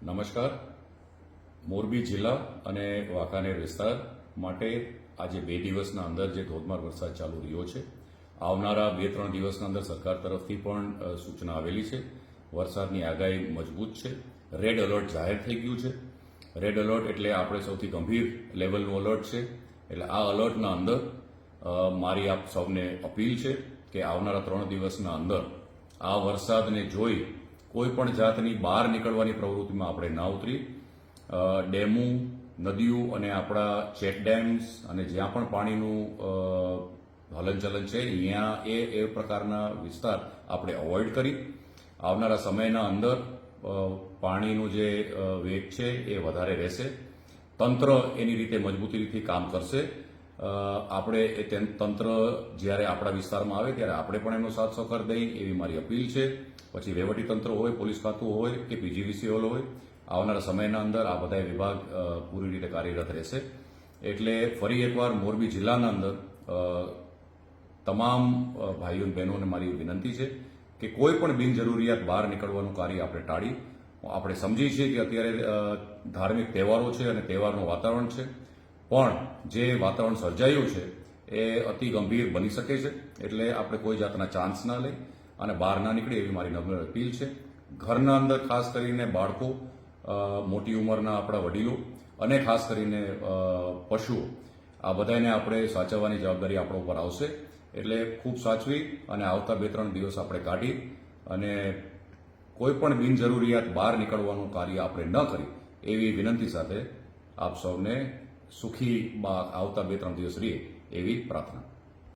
નમસ્કાર. મોરબી જિલ્લા અને વાંકાનેર વિસ્તાર માટે આજે 2 દિવસના અંદર જે ધોધમાર વરસાદ ચાલુ રહ્યો છે, આવનારા 2-3 દિવસના અંદર સરકાર તરફથી પણ સૂચના આવેલી છે. વરસાદની આગાહી મજબૂત છે. રેડ એલર્ટ જાહેર થઈ ગયું છે. રેડ એલર્ટ એટલે આપણે સૌથી ગંભીર લેવલનું એલર્ટ છે. એટલે આ એલર્ટના અંદર મારી આપ સૌને અપીલ છે કે આવનારા 3 દિવસના અંદર આ વરસાદને જોઈ કોઈ પણ જાતની બહાર નીકળવાની પ્રવૃત્તિમાં આપણે ના ઉતરી. ડેમો, નદીઓ અને આપણા ચેક ડેમ્સ અને જ્યાં પણ પાણીનું હલનચલન છે અહીંયા એ પ્રકારના વિસ્તાર આપણે અવોઇડ કરી આવનારા સમયના અંદર પાણીનું જે વેગ છે એ વધારે રહેશે. તંત્ર એની રીતે મજબૂતીથી કામ કરશે. આપણે તંત્ર જ્યારે આપણા વિસ્તારમાં આવે ત્યારે આપણે પણ એનો સાથ સહકાર દઈએ એવી મારી અપીલ છે. પછી વહીવટી તંત્ર હોય, પોલીસ ખાતું હોય કે પીજીવીસીએલ હોય, આવનારા સમયના અંદર આ બધા વિભાગ પૂરી રીતે કાર્યરત રહેશે. એટલે ફરી એકવાર મોરબી જિલ્લાના અંદર તમામ ભાઈઓ અને બહેનોને મારી વિનંતી છે કે કોઈ પણ બિનજરૂરિયાત બહાર નીકળવાનું કાર્ય આપણે ટાળી. આપણે સમજીએ છીએ કે અત્યારે ધાર્મિક તહેવારો છે અને તહેવારનું વાતાવરણ છે, પણ જે વાતાવરણ સર્જાયું છે એ અતિ ગંભીર બની શકે છે. એટલે આપણે કોઈ જાતના ચાન્સ ના લઈ અને બહાર ના નીકળે એવી મારી નમ્ર અપીલ છે. ઘરના અંદર ખાસ કરીને બાળકો, મોટી ઉંમરના આપણા વડીલો અને ખાસ કરીને પશુઓ, આ બધાને આપણે સાચવવાની જવાબદારી આપણા ઉપર આવશે. એટલે ખૂબ સાચવી અને આવતા 2-3 દિવસ આપણે કાઢી અને કોઈ પણ બિનજરૂરિયાત બહાર નીકળવાનું કાર્ય આપણે ન કરી એવી વિનંતી સાથે આપ સૌને સુખી આવતા 2-3 દિવસ રહીએ એવી પ્રાર્થના.